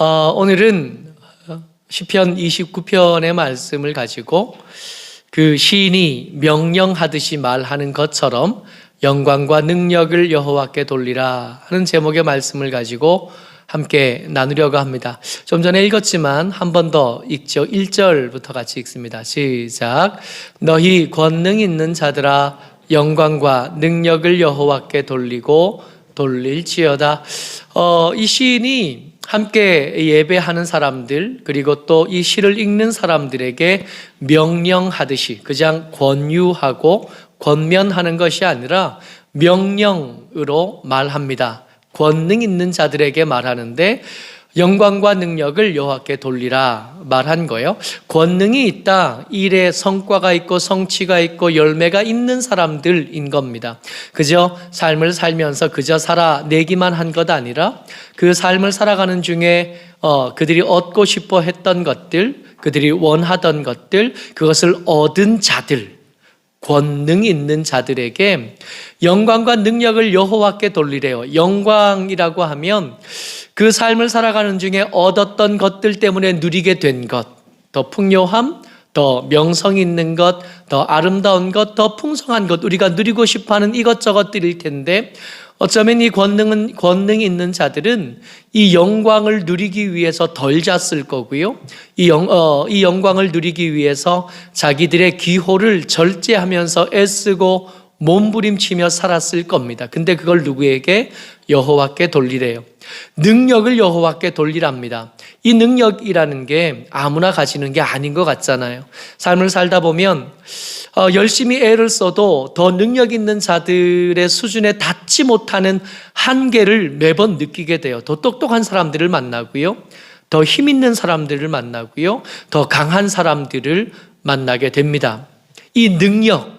오늘은 시편 29편의 말씀을 가지고 그 시인이 명령하듯이 말하는 것처럼 영광과 능력을 여호와께 돌리라 하는 제목의 말씀을 가지고 함께 나누려고 합니다. 좀 전에 읽었지만 한 번 더 읽죠. 1절부터 같이 읽습니다. 시작. 너희 권능 있는 자들아 영광과 능력을 여호와께 돌리고 돌릴지어다. 이 시인이 함께 예배하는 사람들 그리고 또 이 시를 읽는 사람들에게 명령하듯이 그냥 권유하고 권면하는 것이 아니라 명령으로 말합니다. 권능 있는 자들에게 말하는데 영광과 능력을 여호와께 돌리라 말한 거예요. 권능이 있다. 일에 성과가 있고 성취가 있고 열매가 있는 사람들인 겁니다. 그저 삶을 살면서 그저 살아내기만 한 것 아니라 그 삶을 살아가는 중에 그들이 얻고 싶어 했던 것들, 그들이 원하던 것들, 그것을 얻은 자들, 권능 있는 자들에게 영광과 능력을 여호와께 돌리래요. 영광이라고 하면 그 삶을 살아가는 중에 얻었던 것들 때문에 누리게 된 것, 더 풍요함, 더 명성 있는 것, 더 아름다운 것, 더 풍성한 것, 우리가 누리고 싶어하는 이것저것들일 텐데 어쩌면 이 권능이 있는 자들은 이 영광을 누리기 위해서 덜 잤을 거고요. 이 영광을 누리기 위해서 자기들의 기호를 절제하면서 애쓰고 몸부림치며 살았을 겁니다. 근데 그걸 누구에게? 여호와께 돌리래요. 능력을 여호와께 돌리랍니다. 이 능력이라는 게 아무나 가지는 게 아닌 것 같잖아요. 삶을 살다 보면 열심히 애를 써도 더 능력 있는 자들의 수준에 닿지 못하는 한계를 매번 느끼게 돼요. 더 똑똑한 사람들을 만나고요. 더 힘 있는 사람들을 만나고요. 더 강한 사람들을 만나게 됩니다. 이 능력,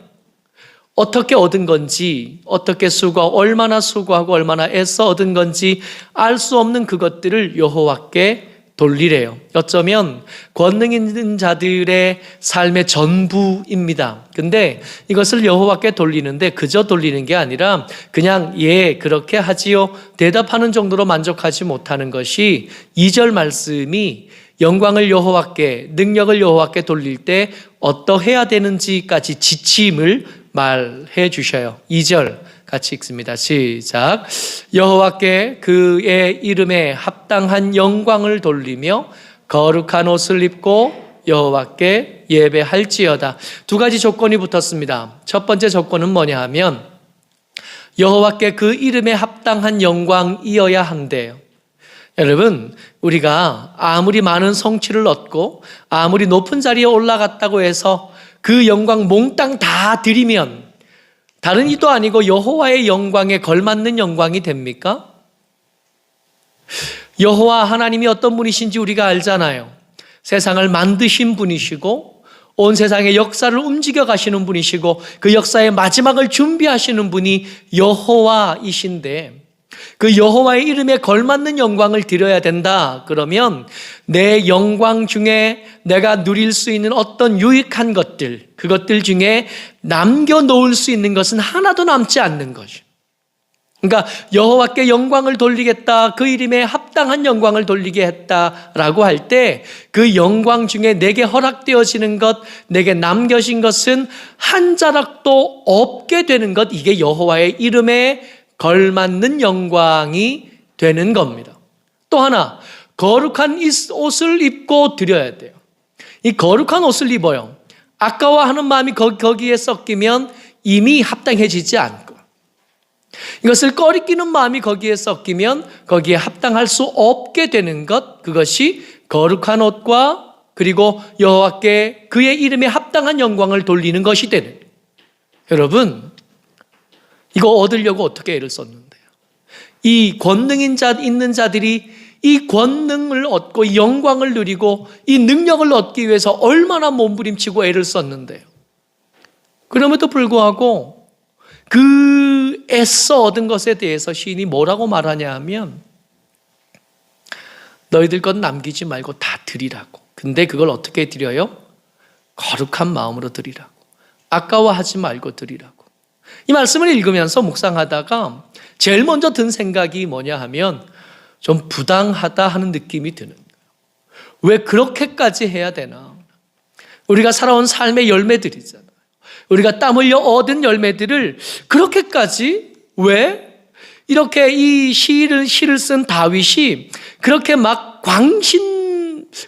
어떻게 얻은 건지, 어떻게 얼마나 수고하고 얼마나 애써 얻은 건지 알 수 없는 그것들을 여호와께 돌리래요. 어쩌면 권능 있는 자들의 삶의 전부입니다. 근데 이것을 여호와께 돌리는데 그저 돌리는 게 아니라 그냥 예 그렇게 하지요 대답하는 정도로 만족하지 못하는 것이 2절 말씀이 영광을 여호와께 능력을 여호와께 돌릴 때 어떠해야 되는지까지 지침을 말해 주셔요. 2절 같이 읽습니다. 시작. 여호와께 그의 이름에 합당한 영광을 돌리며 거룩한 옷을 입고 여호와께 예배할지어다. 두 가지 조건이 붙었습니다. 첫 번째 조건은 뭐냐 하면 여호와께 그 이름에 합당한 영광이어야 한대요. 여러분, 우리가 아무리 많은 성취를 얻고 아무리 높은 자리에 올라갔다고 해서 그 영광 몽땅 다 드리면 다른 이도 아니고 여호와의 영광에 걸맞는 영광이 됩니까? 여호와 하나님이 어떤 분이신지 우리가 알잖아요. 세상을 만드신 분이시고 온 세상의 역사를 움직여 가시는 분이시고 그 역사의 마지막을 준비하시는 분이 여호와이신데 그 여호와의 이름에 걸맞는 영광을 드려야 된다. 그러면 내 영광 중에 내가 누릴 수 있는 어떤 유익한 것들, 그것들 중에 남겨놓을 수 있는 것은 하나도 남지 않는 것이죠. 그러니까 여호와께 영광을 돌리겠다, 그 이름에 합당한 영광을 돌리게 했다라고 할 때 그 영광 중에 내게 허락되어지는 것, 내게 남겨진 것은 한 자락도 없게 되는 것, 이게 여호와의 이름에 걸맞는 영광이 되는 겁니다. 또 하나, 거룩한 옷을 입고 드려야 돼요. 이 거룩한 옷을 입어요. 아까워하는 마음이 거기에 섞이면 이미 합당해지지 않고 이것을 꺼리끼는 마음이 거기에 섞이면 거기에 합당할 수 없게 되는 것, 그것이 거룩한 옷과 그리고 여호와께 그의 이름에 합당한 영광을 돌리는 것이 되는. 여러분, 이거 얻으려고 어떻게 애를 썼는데요? 이 권능 있는 자들이 이 권능을 얻고 이 영광을 누리고 이 능력을 얻기 위해서 얼마나 몸부림치고 애를 썼는데요. 그럼에도 불구하고 그 애써 얻은 것에 대해서 시인이 뭐라고 말하냐 하면 너희들 것 남기지 말고 다 드리라고. 근데 그걸 어떻게 드려요? 거룩한 마음으로 드리라고. 아까워하지 말고 드리라고. 이 말씀을 읽으면서 묵상하다가 제일 먼저 든 생각이 뭐냐 하면 좀 부당하다 하는 느낌이 드는 거예요. 왜 그렇게까지 해야 되나? 우리가 살아온 삶의 열매들이잖아요. 우리가 땀 흘려 얻은 열매들을 그렇게까지 왜 이렇게 이 시를 쓴 다윗이 그렇게 막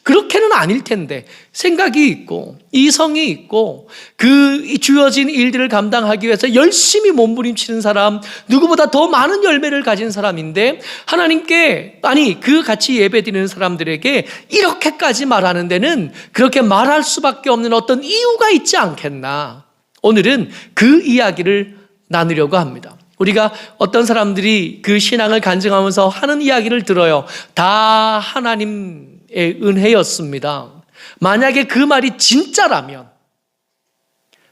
그렇게는 아닐 텐데 생각이 있고 이성이 있고 그 주어진 일들을 감당하기 위해서 열심히 몸부림치는 사람, 누구보다 더 많은 열매를 가진 사람인데 하나님께 그 같이 예배드리는 사람들에게 이렇게까지 말하는 데는 그렇게 말할 수밖에 없는 어떤 이유가 있지 않겠나. 오늘은 그 이야기를 나누려고 합니다. 우리가 어떤 사람들이 그 신앙을 간증하면서 하는 이야기를 들어요. 다 하나님의 은혜였습니다. 만약에 그 말이 진짜라면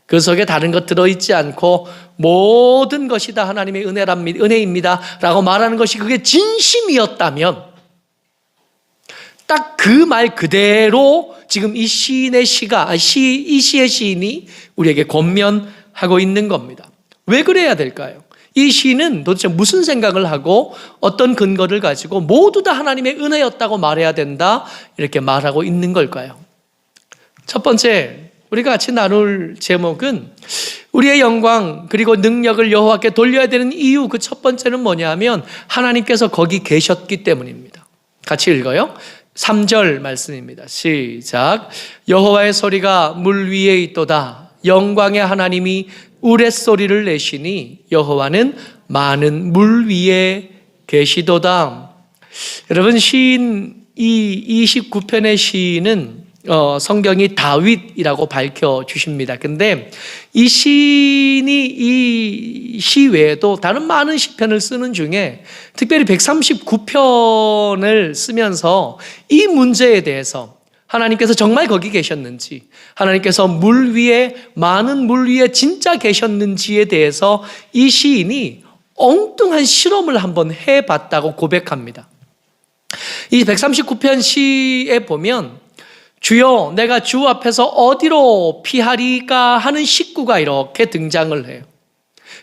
그 속에 다른 것 들어있지 않고 모든 것이 다 하나님의 은혜입니다 라고 말하는 것이 그게 진심이었다면 딱 그 말 그대로 지금 이 시인의 이 시의 시인이 우리에게 권면하고 있는 겁니다. 왜 그래야 될까요? 이 시인은 도대체 무슨 생각을 하고 어떤 근거를 가지고 모두 다 하나님의 은혜였다고 말해야 된다 이렇게 말하고 있는 걸까요? 첫 번째 우리가 같이 나눌 제목은 우리의 영광 그리고 능력을 여호와께 돌려야 되는 이유, 그 첫 번째는 뭐냐면 하나님께서 거기 계셨기 때문입니다. 같이 읽어요. 3절 말씀입니다. 시작. 여호와의 소리가 물 위에 있도다. 영광의 하나님이 우레소리를 내시니 여호와는 많은 물 위에 계시도다. 여러분, 시인 이 29편의 시인은 성경이 다윗이라고 밝혀주십니다. 근데 이 시인이 이 시 외에도 다른 많은 시편을 쓰는 중에 특별히 139편을 쓰면서 이 문제에 대해서 하나님께서 정말 거기 계셨는지, 하나님께서 많은 물 위에 진짜 계셨는지에 대해서 이 시인이 엉뚱한 실험을 한번 해봤다고 고백합니다. 이 139편 시에 보면 주여 내가 주 앞에서 어디로 피하리까 하는 식구가 이렇게 등장을 해요.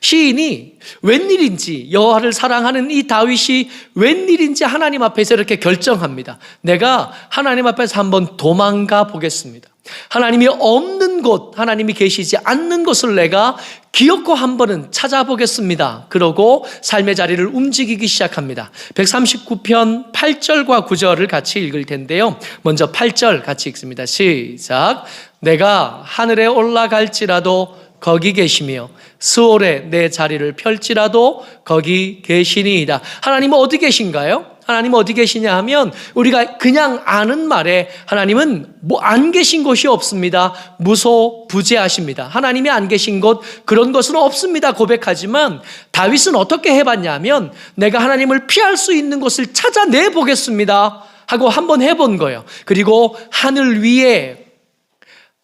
시인이 웬일인지 여호와를 사랑하는 이 다윗이 웬일인지 하나님 앞에서 이렇게 결정합니다. 내가 하나님 앞에서 한번 도망가 보겠습니다. 하나님이 없는 곳, 하나님이 계시지 않는 곳을 내가 기어코 한 번은 찾아보겠습니다. 그러고 삶의 자리를 움직이기 시작합니다. 139편 8절과 9절을 같이 읽을 텐데요. 먼저 8절 같이 읽습니다. 시작. 내가 하늘에 올라갈지라도 거기 계시며 스올에 내 자리를 펼지라도 거기 계시니이다. 하나님은 어디 계신가요? 하나님은 어디 계시냐 하면 우리가 그냥 아는 말에 하나님은 안 계신 곳이 없습니다. 무소부재하십니다. 하나님이 안 계신 곳, 그런 것은 없습니다 고백하지만 다윗은 어떻게 해봤냐 하면 내가 하나님을 피할 수 있는 곳을 찾아내 보겠습니다 하고 한번 해본 거예요. 그리고 하늘 위에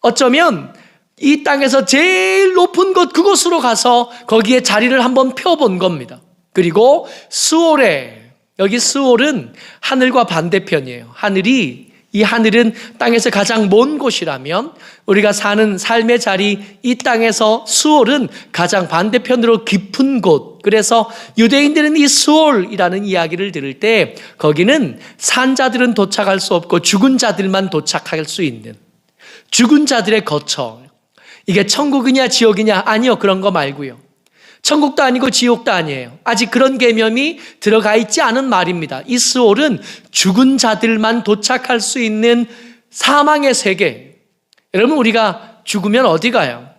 어쩌면 이 땅에서 제일 높은 곳, 그곳으로 가서 거기에 자리를 한번 펴본 겁니다. 그리고 스올에, 여기 스올은 하늘과 반대편이에요. 이 하늘은 땅에서 가장 먼 곳이라면 우리가 사는 삶의 자리, 이 땅에서 스올은 가장 반대편으로 깊은 곳. 그래서 유대인들은 이 스올이라는 이야기를 들을 때 거기는 산자들은 도착할 수 없고 죽은 자들만 도착할 수 있는 죽은 자들의 거처. 이게 천국이냐 지옥이냐? 아니요, 그런 거 말고요. 천국도 아니고 지옥도 아니에요. 아직 그런 개념이 들어가 있지 않은 말입니다. 이 스올은 죽은 자들만 도착할 수 있는 사망의 세계. 여러분, 우리가 죽으면 어디 가요?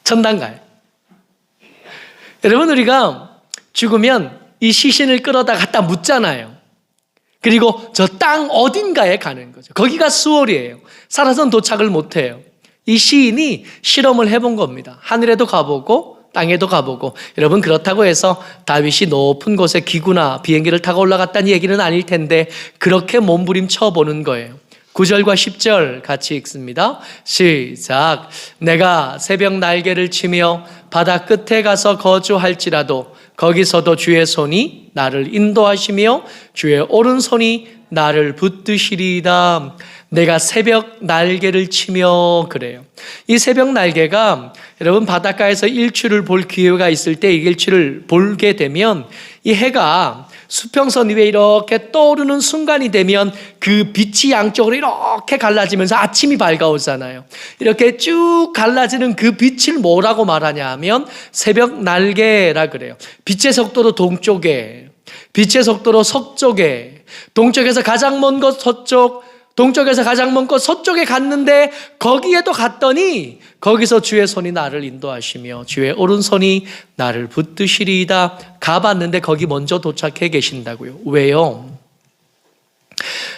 천당 가요. 여러분, 우리가 죽으면 이 시신을 끌어다 갖다 묻잖아요. 그리고 저 땅 어딘가에 가는 거죠. 거기가 스올이에요. 살아서는 도착을 못해요. 이 시인이 실험을 해본 겁니다. 하늘에도 가보고 땅에도 가보고. 여러분, 그렇다고 해서 다윗이 높은 곳에 기구나 비행기를 타고 올라갔다는 얘기는 아닐 텐데 그렇게 몸부림쳐보는 거예요. 9절과 10절 같이 읽습니다. 시작. 내가 새벽 날개를 치며 바다 끝에 가서 거주할지라도 거기서도 주의 손이 나를 인도하시며 주의 오른손이 나를 붙드시리이다. 내가 새벽 날개를 치며 그래요. 이 새벽 날개가 여러분 바닷가에서 일출을 볼 기회가 있을 때 이 일출을 보게 되면 이 해가 수평선 위에 이렇게 떠오르는 순간이 되면 그 빛이 양쪽으로 이렇게 갈라지면서 아침이 밝아오잖아요. 이렇게 쭉 갈라지는 그 빛을 뭐라고 말하냐 하면 새벽 날개라 그래요. 빛의 속도로 동쪽에, 빛의 속도로 서쪽에, 동쪽에서 가장 먼 곳 서쪽, 동쪽에서 가장 먼 곳 서쪽에 갔는데 거기에도 갔더니 거기서 주의 손이 나를 인도하시며 주의 오른손이 나를 붙드시리이다. 가봤는데 거기 먼저 도착해 계신다고요. 왜요?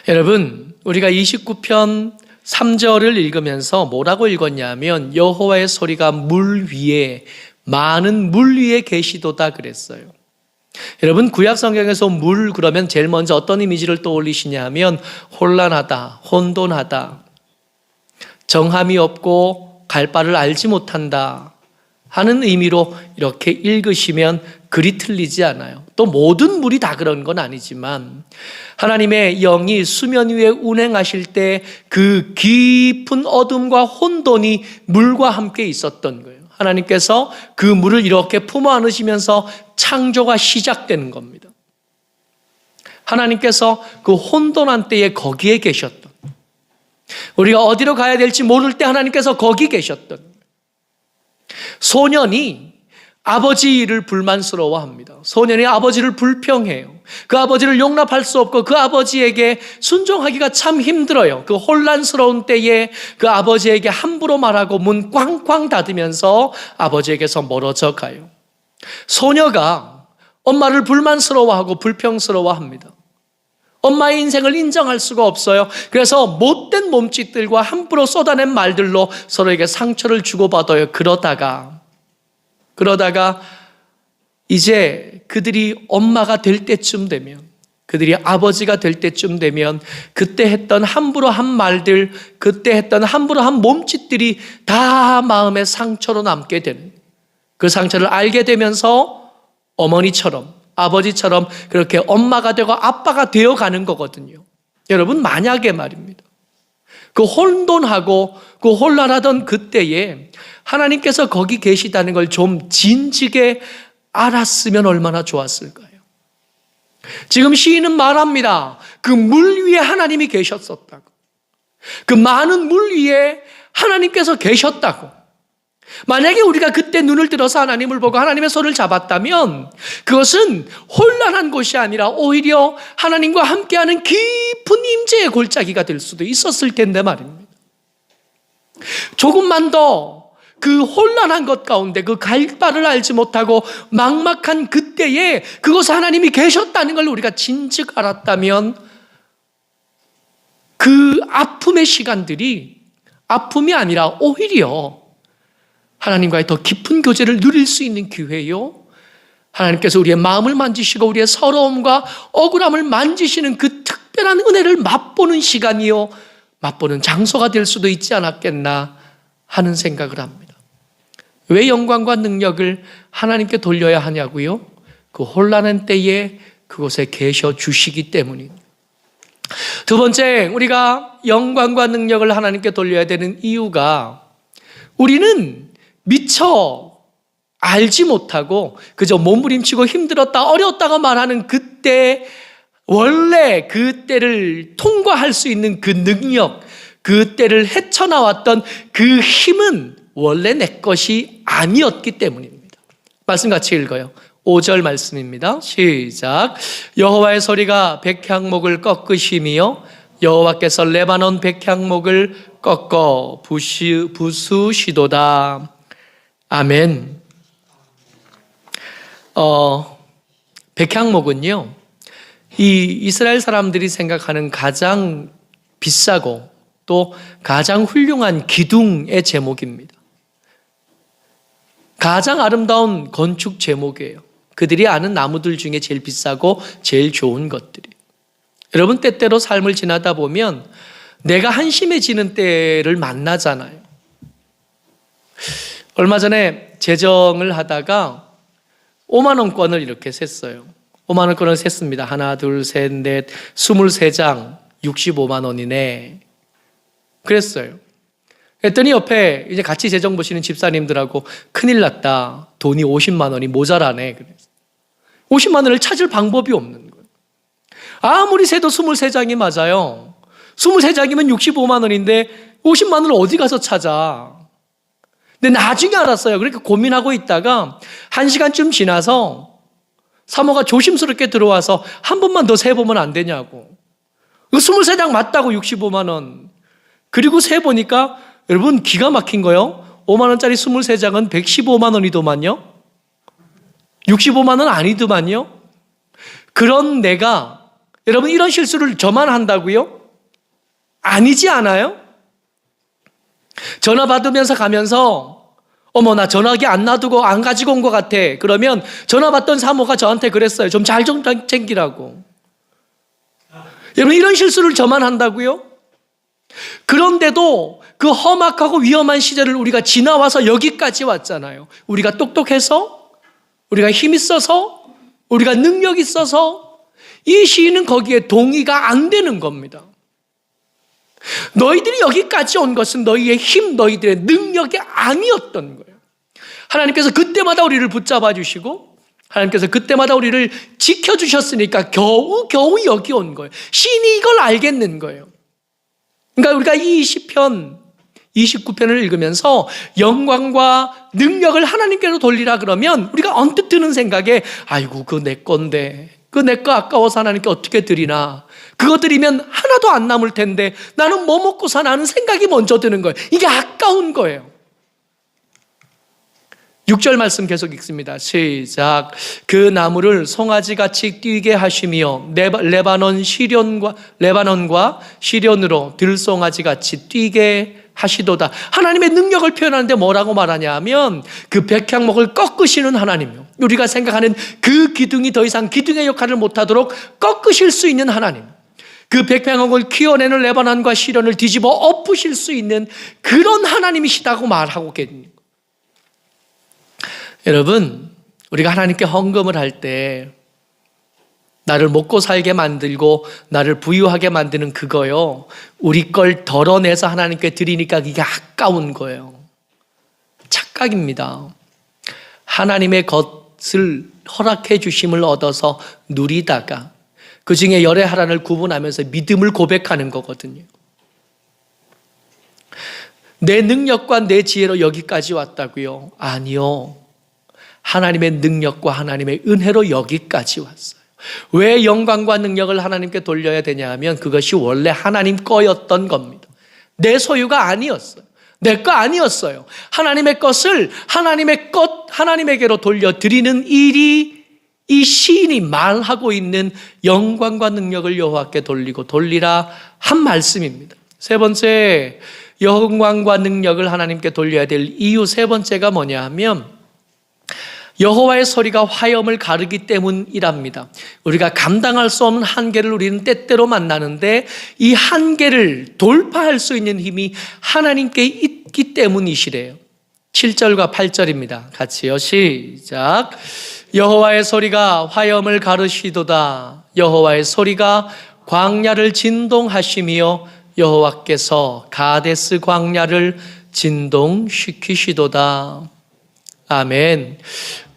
여러분, 우리가 29편 3절을 읽으면서 뭐라고 읽었냐면 여호와의 소리가 물 위에, 많은 물 위에 계시도다 그랬어요. 여러분, 구약 성경에서 물 그러면 제일 먼저 어떤 이미지를 떠올리시냐 하면 혼란하다, 혼돈하다, 정함이 없고 갈 바를 알지 못한다 하는 의미로 이렇게 읽으시면 글이 틀리지 않아요. 또 모든 물이 다 그런 건 아니지만 하나님의 영이 수면 위에 운행하실 때 그 깊은 어둠과 혼돈이 물과 함께 있었던 거예요. 하나님께서 그 물을 이렇게 품어 안으시면서 창조가 시작되는 겁니다. 하나님께서 그 혼돈한 때에 거기에 계셨던, 우리가 어디로 가야 될지 모를 때 하나님께서 거기 계셨던, 소년이 아버지를 불만스러워합니다. 소년이 아버지를 불평해요. 그 아버지를 용납할 수 없고 그 아버지에게 순종하기가 참 힘들어요. 그 혼란스러운 때에 그 아버지에게 함부로 말하고 문 꽝꽝 닫으면서 아버지에게서 멀어져 가요. 소녀가 엄마를 불만스러워하고 불평스러워합니다. 엄마의 인생을 인정할 수가 없어요. 그래서 못된 몸짓들과 함부로 쏟아낸 말들로 서로에게 상처를 주고받아요. 그러다가 이제 그들이 엄마가 될 때쯤 되면, 그들이 아버지가 될 때쯤 되면 그때 했던 함부로 한 말들, 그때 했던 함부로 한 몸짓들이 다 마음의 상처로 남게 되는, 그 상처를 알게 되면서 어머니처럼, 아버지처럼 그렇게 엄마가 되고 아빠가 되어가는 거거든요. 여러분, 만약에 말입니다, 그 혼돈하고 그 혼란하던 그때에 하나님께서 거기 계시다는 걸 좀 진지게 알았으면 얼마나 좋았을까요? 지금 시인은 말합니다. 그 물 위에 하나님이 계셨었다고. 그 많은 물 위에 하나님께서 계셨다고. 만약에 우리가 그때 눈을 들어서 하나님을 보고 하나님의 손을 잡았다면 그것은 혼란한 곳이 아니라 오히려 하나님과 함께하는 깊은 임재의 골짜기가 될 수도 있었을 텐데 말입니다. 조금만 더 그 혼란한 것 가운데 그 갈 바를 알지 못하고 막막한 그때에 그곳에 하나님이 계셨다는 걸 우리가 진즉 알았다면 그 아픔의 시간들이 아픔이 아니라 오히려 하나님과의 더 깊은 교제를 누릴 수 있는 기회요, 하나님께서 우리의 마음을 만지시고 우리의 서러움과 억울함을 만지시는 그 특별한 은혜를 맛보는 시간이요, 맛보는 장소가 될 수도 있지 않았겠나 하는 생각을 합니다. 왜 영광과 능력을 하나님께 돌려야 하냐고요? 그 혼란한 때에 그곳에 계셔 주시기 때문입니다. 두 번째, 우리가 영광과 능력을 하나님께 돌려야 되는 이유가 우리는 미처 알지 못하고 그저 몸부림치고 힘들었다, 어려웠다가 말하는 그때, 원래 그때를 통과할 수 있는 그 능력, 그때를 헤쳐나왔던 그 힘은 원래 내 것이 아니었기 때문입니다. 말씀 같이 읽어요. 5절 말씀입니다. 시작. 여호와의 소리가 백향목을 꺾으시며 여호와께서 레바논 백향목을 꺾어 부수시도다. 아멘. 백향목은요, 이 이스라엘 사람들이 생각하는 가장 비싸고 또 가장 훌륭한 기둥의 제목입니다. 가장 아름다운 건축 제목이에요. 그들이 아는 나무들 중에 제일 비싸고 제일 좋은 것들이. 여러분, 때때로 삶을 지나다 보면 내가 한심해지는 때를 만나잖아요. 얼마 전에 재정을 하다가 5만 원권을 이렇게 셌어요. 5만 원권을 셌습니다. 하나, 둘, 셋, 넷, 23장 65만 원이네. 그랬어요. 그랬더니 옆에 이제 같이 재정 보시는 집사님들하고 큰일 났다. 돈이 50만 원이 모자라네. 그래서 50만 원을 찾을 방법이 없는 거예요. 아무리 세도 23장이 맞아요. 23장이면 65만 원인데 50만 원을 어디 가서 찾아? 근데 나중에 알았어요. 그렇게 고민하고 있다가 1시간쯤 지나서 사모가 조심스럽게 들어와서 한 번만 더 세보면 안 되냐고. 23장 맞다고 65만 원. 그리고 세보니까 여러분 기가 막힌 거요. 5만 원짜리 23장은 115만 원이더만요. 65만 원 아니더만요. 그런 내가 여러분 이런 실수를 저만 한다고요? 아니지 않아요? 전화 받으면서 가면서 어머 나 전화기 안 놔두고 안 가지고 온 것 같아. 그러면 전화 받던 사모가 저한테 그랬어요. 좀 잘 좀 챙기라고. 여러분 이런 실수를 저만 한다고요? 그런데도 그 험악하고 위험한 시절을 우리가 지나와서 여기까지 왔잖아요. 우리가 똑똑해서, 우리가 힘 있어서, 우리가 능력 있어서 이 시인은 거기에 동의가 안 되는 겁니다. 너희들이 여기까지 온 것은 너희의 힘, 너희들의 능력이 아니었던 거예요. 하나님께서 그때마다 우리를 붙잡아 주시고 하나님께서 그때마다 우리를 지켜주셨으니까 겨우 여기 온 거예요. 시인이 이걸 알겠는 거예요. 그러니까 우리가 이 시편 29편을 읽으면서 영광과 능력을 하나님께로 돌리라 그러면 우리가 언뜻 드는 생각에 아이고 그거 내 건데 그거 내 거 아까워서 하나님께 어떻게 드리나 그거 드리면 하나도 안 남을 텐데 나는 뭐 먹고 사나 하는 생각이 먼저 드는 거예요. 이게 아까운 거예요. 6절 말씀 계속 읽습니다. 시작. 그 나무를 송아지같이 뛰게 하시며 레바논과 시련으로 들송아지같이 뛰게 하시도다. 하나님의 능력을 표현하는데 뭐라고 말하냐면 그 백향목을 꺾으시는 하나님, 우리가 생각하는 그 기둥이 더 이상 기둥의 역할을 못하도록 꺾으실 수 있는 하나님, 그 백향목을 키워내는 레바논과 시련을 뒤집어 엎으실 수 있는 그런 하나님이시다고 말하고 계십니다. 여러분, 우리가 하나님께 헌금을 할 때 나를 먹고 살게 만들고 나를 부유하게 만드는 그거요, 우리 걸 덜어내서 하나님께 드리니까 이게 아까운 거예요. 착각입니다. 하나님의 것을 허락해 주심을 얻어서 누리다가 그 중에 열의 하나를 구분하면서 믿음을 고백하는 거거든요. 내 능력과 내 지혜로 여기까지 왔다고요? 아니요. 하나님의 능력과 하나님의 은혜로 여기까지 왔어요. 왜 영광과 능력을 하나님께 돌려야 되냐 하면 그것이 원래 하나님 거였던 겁니다. 내 소유가 아니었어요. 내 거 아니었어요. 하나님의 것을 하나님에게로 돌려드리는 일이 이 시인이 말하고 있는 영광과 능력을 여호와께 돌리라 한 말씀입니다. 세 번째, 영광과 능력을 하나님께 돌려야 될 이유 세 번째가 뭐냐 하면 여호와의 소리가 화염을 가르기 때문이랍니다. 우리가 감당할 수 없는 한계를 우리는 때때로 만나는데 이 한계를 돌파할 수 있는 힘이 하나님께 있기 때문이시래요. 7절과 8절입니다. 같이요. 시작. 여호와의 소리가 화염을 가르시도다. 여호와의 소리가 광야를 진동하시며 여호와께서 가데스 광야를 진동시키시도다. 아멘.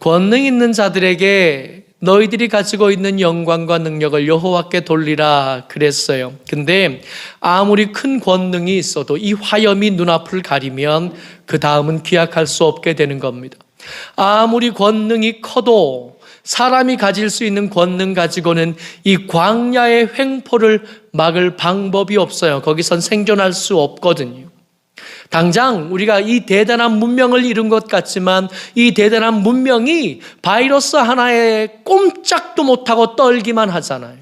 권능 있는 자들에게 너희들이 가지고 있는 영광과 능력을 여호와께 돌리라 그랬어요. 근데 아무리 큰 권능이 있어도 이 화염이 눈앞을 가리면 그 다음은 기약할 수 없게 되는 겁니다. 아무리 권능이 커도 사람이 가질 수 있는 권능 가지고는 이 광야의 횡포를 막을 방법이 없어요. 거기선 생존할 수 없거든요. 당장 우리가 이 대단한 문명을 이룬 것 같지만 이 대단한 문명이 바이러스 하나에 꼼짝도 못하고 떨기만 하잖아요.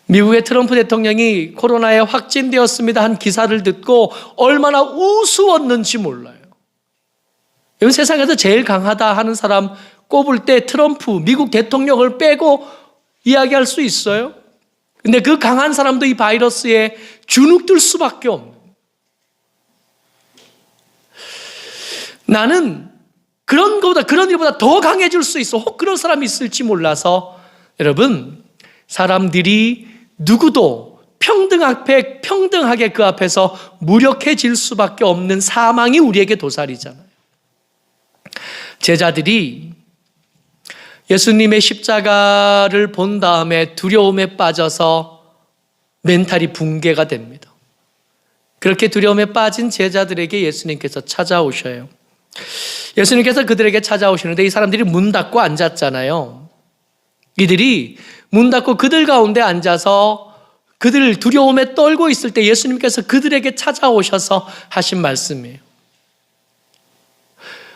미국의 트럼프 대통령이 코로나에 확진되었습니다 한 기사를 듣고 얼마나 우스웠는지 몰라요. 여러분, 세상에서 제일 강하다 하는 사람 꼽을 때 트럼프 미국 대통령을 빼고 이야기할 수 있어요? 근데 그 강한 사람도 이 바이러스에 주눅들 수밖에 없는. 나는 그런 일보다 더 강해질 수 있어. 혹 그런 사람이 있을지 몰라서 여러분, 사람들이 누구도 평등하게 그 앞에서 무력해질 수밖에 없는 사망이 우리에게 도살이잖아요. 제자들이 예수님의 십자가를 본 다음에 두려움에 빠져서 멘탈이 붕괴가 됩니다. 그렇게 두려움에 빠진 제자들에게 예수님께서 찾아오셔요. 예수님께서 그들에게 찾아오시는데 이 사람들이 문 닫고 앉았잖아요. 이들이 문 닫고 그들 가운데 앉아서 그들 두려움에 떨고 있을 때 예수님께서 그들에게 찾아오셔서 하신 말씀이에요.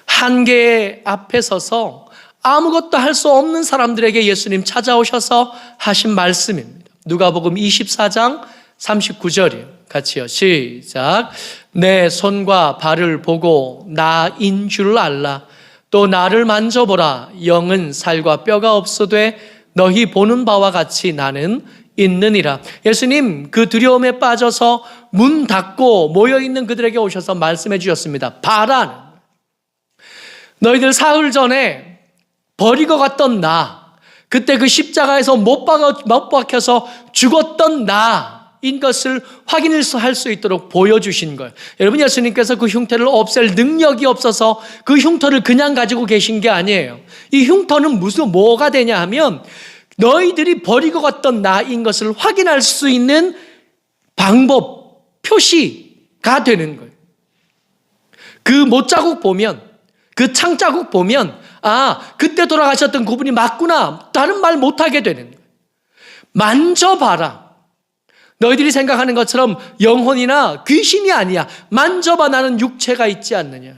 한계 앞에 서서 아무것도 할 수 없는 사람들에게 예수님 찾아오셔서 하신 말씀입니다. 누가복음 24장 39절이에요. 같이요. 시작. 내 손과 발을 보고 나인 줄 알라. 또 나를 만져보라. 영은 살과 뼈가 없어되 너희 보는 바와 같이 나는 있느니라. 예수님 그 두려움에 빠져서 문 닫고 모여있는 그들에게 오셔서 말씀해 주셨습니다. 봐라. 너희들 사흘 전에 버리고 갔던 나, 그때 그 십자가에서 못 박혀서 죽었던 나인 것을 확인할 수 있도록 보여주신 거예요. 여러분, 예수님께서 그 흉터를 없앨 능력이 없어서 그 흉터를 그냥 가지고 계신 게 아니에요. 이 흉터는 뭐가 되냐 하면 너희들이 버리고 갔던 나인 것을 확인할 수 있는 방법, 표시가 되는 거예요. 그 못자국 보면, 그 창자국 보면 그때 돌아가셨던 그분이 맞구나. 다른 말 못하게 되는 거예요. 만져봐라. 너희들이 생각하는 것처럼 영혼이나 귀신이 아니야. 만져봐. 나는 육체가 있지 않느냐.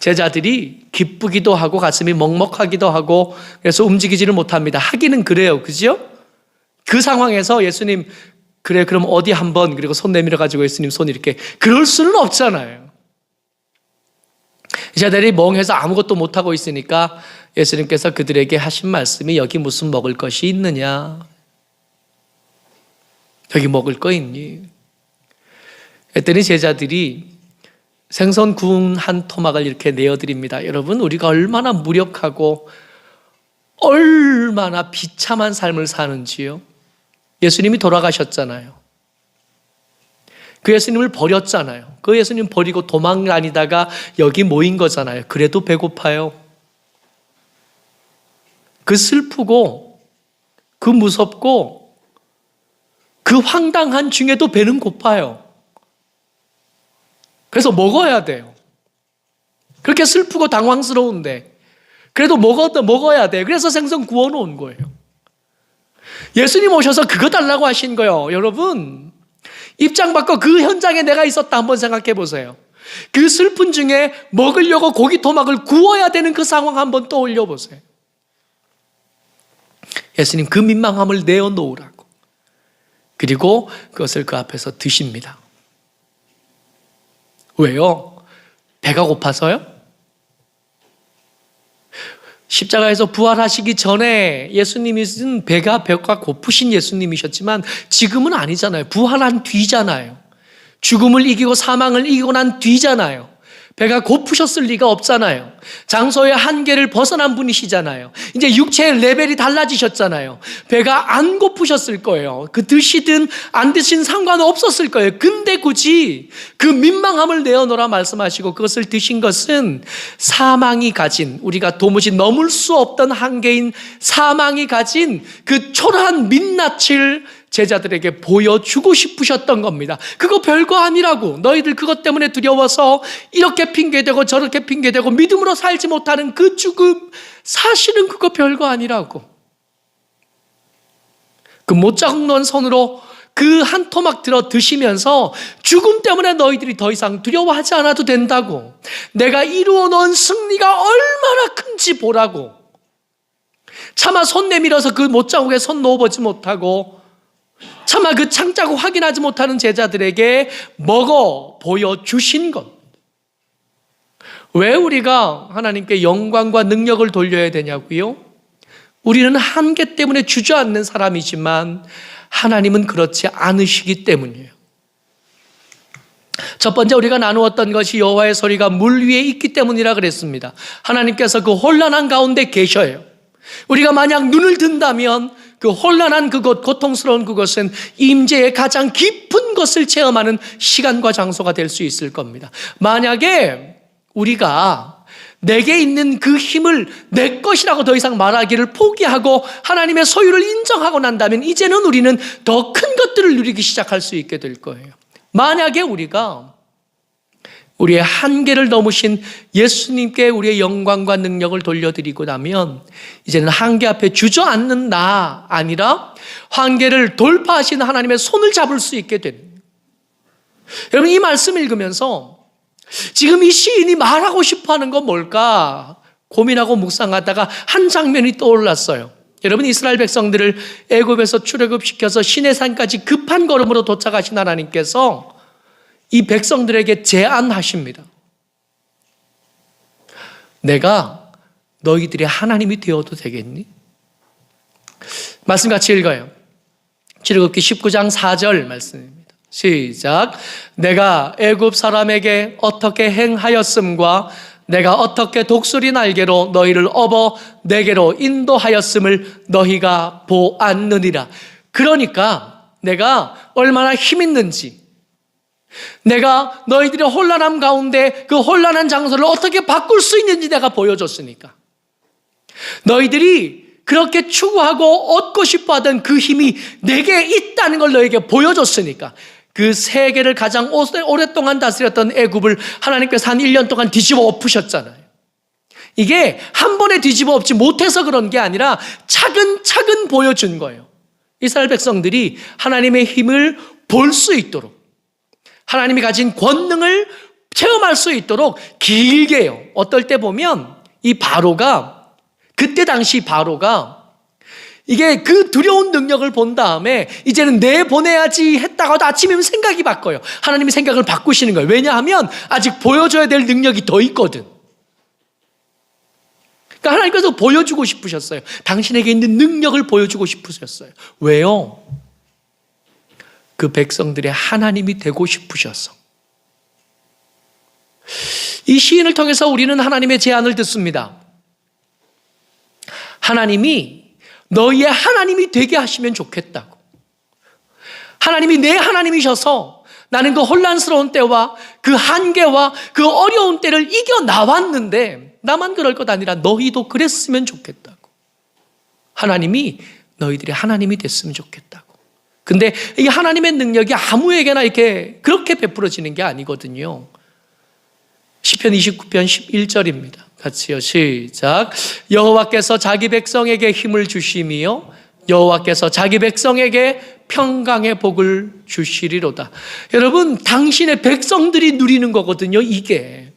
제자들이 기쁘기도 하고 가슴이 먹먹하기도 하고 그래서 움직이지를 못합니다. 하기는 그래요. 그죠? 그 상황에서 예수님 그래 그럼 어디 한번 그리고 손 내밀어 가지고 예수님 손 이렇게 그럴 수는 없잖아요. 제자들이 멍해서 아무것도 못하고 있으니까 예수님께서 그들에게 하신 말씀이 여기 무슨 먹을 것이 있느냐. 여기 먹을 거 있니? 그랬더니 제자들이 생선 구운 한 토막을 이렇게 내어드립니다. 여러분, 우리가 얼마나 무력하고 얼마나 비참한 삶을 사는지요. 예수님이 돌아가셨잖아요. 그 예수님을 버렸잖아요. 그 예수님 버리고 도망 다니다가 여기 모인 거잖아요. 그래도 배고파요. 그 슬프고 그 무섭고 그 황당한 중에도 배는 고파요. 그래서 먹어야 돼요. 그렇게 슬프고 당황스러운데 그래도 먹어야 돼요. 그래서 생선 구워놓은 거예요. 예수님 오셔서 그거 달라고 하신 거예요. 여러분, 입장 바꿔 그 현장에 내가 있었다 한번 생각해 보세요. 그 슬픈 중에 먹으려고 고기 토막을 구워야 되는 그 상황 한번 떠올려 보세요. 예수님 그 민망함을 내어놓으라고. 그리고 그것을 그 앞에서 드십니다. 왜요? 배가 고파서요? 십자가에서 부활하시기 전에 예수님은 배가 고프신 예수님이셨지만 지금은 아니잖아요. 부활한 뒤잖아요. 죽음을 이기고 사망을 이기고 난 뒤잖아요. 배가 고프셨을 리가 없잖아요. 장소의 한계를 벗어난 분이시잖아요. 이제 육체의 레벨이 달라지셨잖아요. 배가 안 고프셨을 거예요. 그 드시든 안 드신 상관없었을 거예요. 근데 굳이 그 민망함을 내어놓으라 말씀하시고 그것을 드신 것은 사망이 가진, 우리가 도무지 넘을 수 없던 한계인 사망이 가진 그 초라한 민낯을 제자들에게 보여주고 싶으셨던 겁니다. 그거 별거 아니라고. 너희들 그것 때문에 두려워서 이렇게 핑계대고 저렇게 핑계대고 믿음으로 살지 못하는 그 죽음, 사실은 그거 별거 아니라고. 그 못자국 놓은 손으로 그 한 토막 들어 드시면서 죽음 때문에 너희들이 더 이상 두려워하지 않아도 된다고. 내가 이루어 놓은 승리가 얼마나 큰지 보라고. 차마 손 내밀어서 그 못자국에 손 넣어보지 못하고 차마 그 창자국 확인하지 못하는 제자들에게 먹어 보여주신 것. 왜 우리가 하나님께 영광과 능력을 돌려야 되냐고요? 우리는 한계 때문에 주저앉는 사람이지만 하나님은 그렇지 않으시기 때문이에요. 첫 번째 우리가 나누었던 것이 여호와의 소리가 물 위에 있기 때문이라 그랬습니다. 하나님께서 그 혼란한 가운데 계셔요. 우리가 만약 눈을 든다면 그 혼란한 그곳, 고통스러운 그곳은 임재의 가장 깊은 것을 체험하는 시간과 장소가 될 수 있을 겁니다. 만약에 우리가 내게 있는 그 힘을 내 것이라고 더 이상 말하기를 포기하고 하나님의 소유를 인정하고 난다면 이제는 우리는 더 큰 것들을 누리기 시작할 수 있게 될 거예요. 만약에 우리가 우리의 한계를 넘으신 예수님께 우리의 영광과 능력을 돌려드리고 나면 이제는 한계 앞에 주저앉는 나 아니라 한계를 돌파하시는 하나님의 손을 잡을 수 있게 되는 거예요. 여러분, 이 말씀 읽으면서 지금 이 시인이 말하고 싶어하는 건 뭘까 고민하고 묵상하다가 한 장면이 떠올랐어요. 여러분, 이스라엘 백성들을 애굽에서 출애굽시켜서 시내산까지 급한 걸음으로 도착하신 하나님께서 이 백성들에게 제안하십니다. 내가 너희들의 하나님이 되어도 되겠니? 말씀 같이 읽어요. 출애굽기 19장 4절 말씀입니다. 시작. 내가 애굽 사람에게 어떻게 행하였음과 내가 어떻게 독수리 날개로 너희를 업어 내게로 인도하였음을 너희가 보았느니라. 그러니까 내가 얼마나 힘 있는지, 내가 너희들의 혼란함 가운데 그 혼란한 장소를 어떻게 바꿀 수 있는지 내가 보여줬으니까, 너희들이 그렇게 추구하고 얻고 싶어하던 그 힘이 내게 있다는 걸 너에게 보여줬으니까, 그 세계를 가장 오랫동안 다스렸던 애굽을 하나님께서 한 1년 동안 뒤집어 엎으셨잖아요. 이게 한 번에 뒤집어 엎지 못해서 그런 게 아니라 차근차근 보여준 거예요. 이스라엘 백성들이 하나님의 힘을 볼 수 있도록, 하나님이 가진 권능을 체험할 수 있도록 길게요. 어떨 때 보면 이 바로가, 그때 당시 바로가 이게 그 두려운 능력을 본 다음에 이제는 내보내야지 했다가도 아침이면 생각이 바뀌어요. 하나님이 생각을 바꾸시는 거예요. 왜냐하면 아직 보여줘야 될 능력이 더 있거든. 그러니까 하나님께서 보여주고 싶으셨어요. 당신에게 있는 능력을 보여주고 싶으셨어요. 왜요? 그 백성들의 하나님이 되고 싶으셔서. 이 시인을 통해서 우리는 하나님의 제안을 듣습니다. 하나님이 너희의 하나님이 되게 하시면 좋겠다고. 하나님이 내 하나님이셔서 나는 그 혼란스러운 때와 그 한계와 그 어려운 때를 이겨나왔는데 나만 그럴 것 아니라 너희도 그랬으면 좋겠다고. 하나님이 너희들의 하나님이 됐으면 좋겠다고. 근데 이 하나님의 능력이 아무에게나 이렇게 그렇게 베풀어지는 게 아니거든요. 시편 29편 11절입니다. 같이요. 시작. 여호와께서 자기 백성에게 힘을 주시며 여호와께서 자기 백성에게 평강의 복을 주시리로다. 여러분, 당신의 백성들이 누리는 거거든요. 이게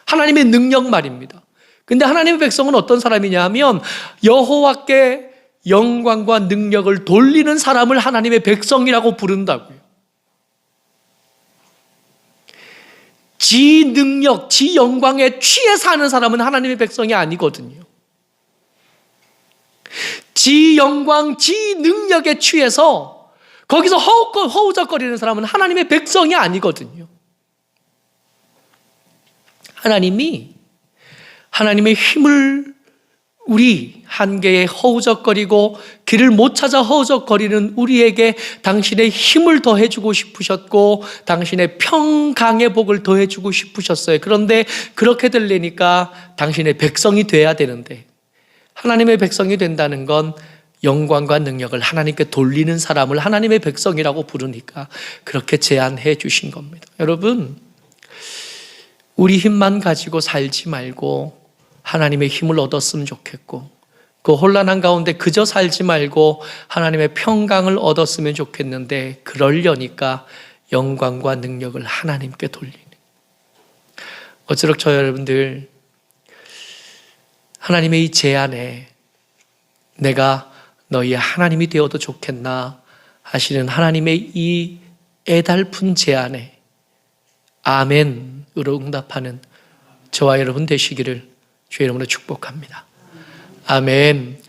하나님의 능력 말입니다. 근데 하나님의 백성은 어떤 사람이냐 하면 여호와께 영광과 능력을 돌리는 사람을 하나님의 백성이라고 부른다고요. 지 능력, 지 영광에 취해 사는 사람은 하나님의 백성이 아니거든요. 지 영광, 지 능력에 취해서 거기서 허우적거리는 사람은 하나님의 백성이 아니거든요. 하나님이 하나님의 힘을 우리 한계에 허우적거리고 길을 못 찾아 허우적거리는 우리에게 당신의 힘을 더해주고 싶으셨고 당신의 평강의 복을 더해주고 싶으셨어요. 그런데 그렇게 되려니까 당신의 백성이 돼야 되는데, 하나님의 백성이 된다는 건 영광과 능력을 하나님께 돌리는 사람을 하나님의 백성이라고 부르니까 그렇게 제안해 주신 겁니다. 여러분, 우리 힘만 가지고 살지 말고 하나님의 힘을 얻었으면 좋겠고, 그 혼란한 가운데 그저 살지 말고 하나님의 평강을 얻었으면 좋겠는데, 그러려니까 영광과 능력을 하나님께 돌리는. 어찌록 저 여러분들 하나님의 이 제안에 내가 너희의 하나님이 되어도 좋겠나 하시는 하나님의 이 애달픈 제안에 아멘으로 응답하는 저와 여러분 되시기를 주의 이름으로 축복합니다. 아멘.